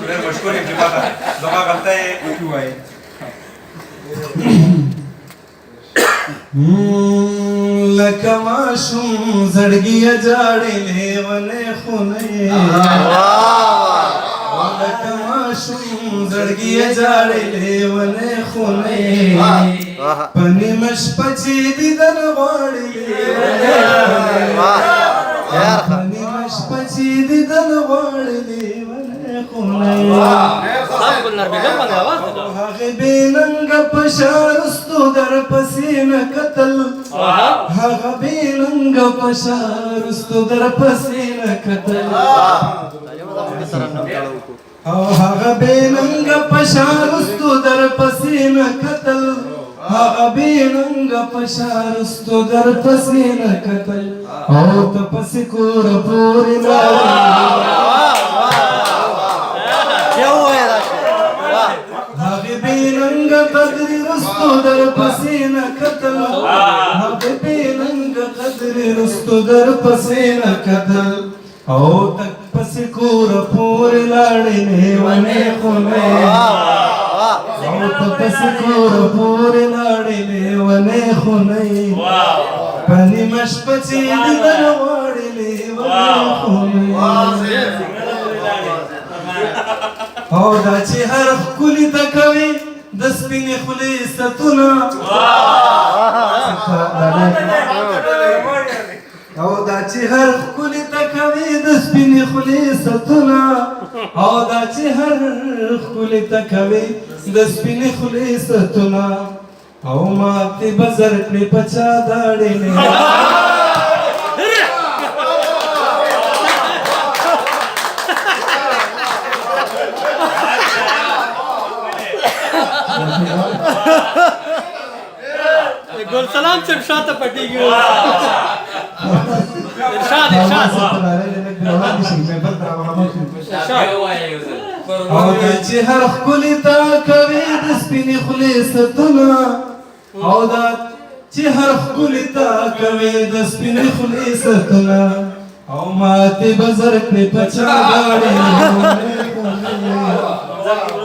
ډېر مشکور یم چې ماته زما غلطه یې ووایي. لکه ماشوم زړګیه جاړې لیونې خونې لکه ماشوم زړګیه جاړې لیونې خونې په نیمه شپه چې دیدن غواړي په نیمه شپه چې دیدن غواړي لیونې خونې هغې بې ننګه په شارستو در پسې نه کتل هغه بې ننګه په شارستو در پسې نه کتل او هغه بې ننګه په شارستو در پسې نه کتل هغه بې ننګه په شارستو در پسې نه کتل او ته پسې کوره پورې هغه بې ننګه قدرې رستو در پسې نه کتل هغه بې ننګه قدرې رستو در پسې نه کتل او تک پسې کوره پورې لاړې لیونې خونې او ته پسې کوره پورې لاړې لیونې خونې په نیمه شپه چې دیدن غواړې لیونې خونې او دا چې هر ښکلي ته کوي د سپینې خولې ستونه او دا چې هر ښکلي ته کوي د سپینې خولې ستونه او دا چې هر ښکلي ته کوي د سپینې خولې ستونه او ماتې به زر کړې په چا داړې ګل سلام چې شاته پټیږي ارشاد او دا چې هر ښکلي ته کوي د سپینې خولې ستونه او دا چې هر ښکلي ته کوي د سپینې خولې ستونه او ماتې به زر کړې په چا داړې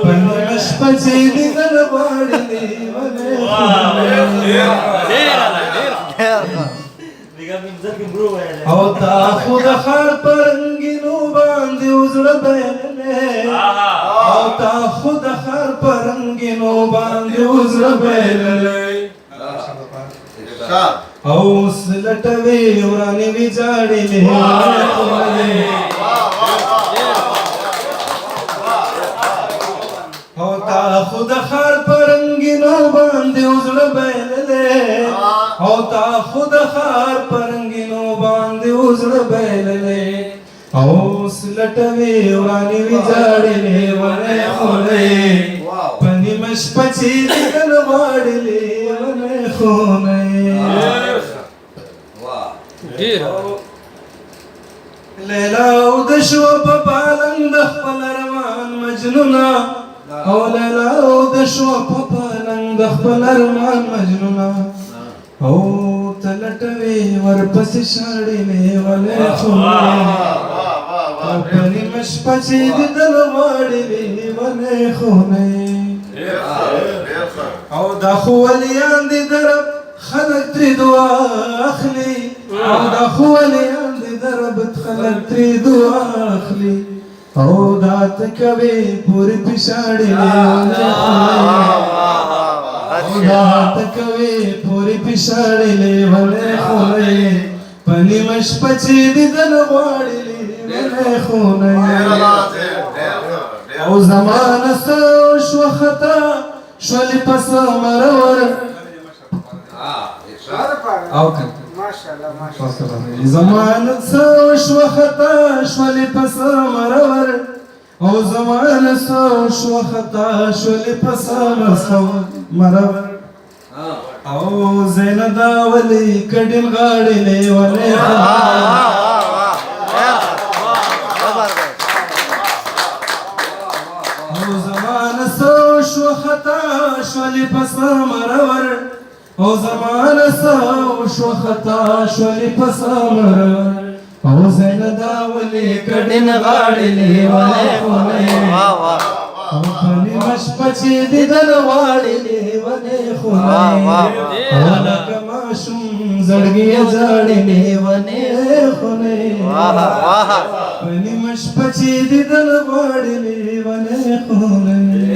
په نیمه شپه چې دیدن غواړي لیونې او تا خو د ښار په رنګینو باندې زړه بایللی او تا خو د ښار په رنګینو باندې زړه بایللی او اوس لټوې ورانې ویجاړې لیونې خونې او تا خو د ښار په رنګینو باندې زړه بایللی او تا خو د ښار په رنګینو باندې زړه بایللی او اوس لټوې ورانې ویجاړې لیونې خونې په نیمه شپه چې دیدن غواړي لیونې خونې لیلا اوده شوه په پالنګ د خپل ارمان مجنونه او لیلا اوده شوه په پالنګ د خپل ارمان مجنونه او ته لټوې ورپسې شاړې لیونې خونې او په نیمه شپه چې دیدن غواړي لیونې خونې او دا خو ولیان دي درب خلک ترې دعا اخلي او دا خو ولیان دي درب خلک ترې دعا اخلي او دا ته کوې پورې پشاړې لیونې خونې او دا ته کوې پورې پشاړې لیونې خونې په نیمه شپه چې دیدن غواړي لیونې خونې او زمانه څه شوه خطا شولې پس مرور او که زمانه څه شوه خطا شولې پس مرور او زمانه څه شوه خطا شولې پس مرور او زینه دا ولې کډین غاړې لیونې او زمانه څه شوه خطا شولې پس مرور او زمانه څه شوه خطا شولې پس مرور او زینه دا ولې کډین غاړې لیونې خونې شپه چې دیدن غواړي لیونې خونې او لکه ماشوم زړګي یې ژاړي لیونې خونې په نیمه شپه چې دیدن غواړي لیونې خونې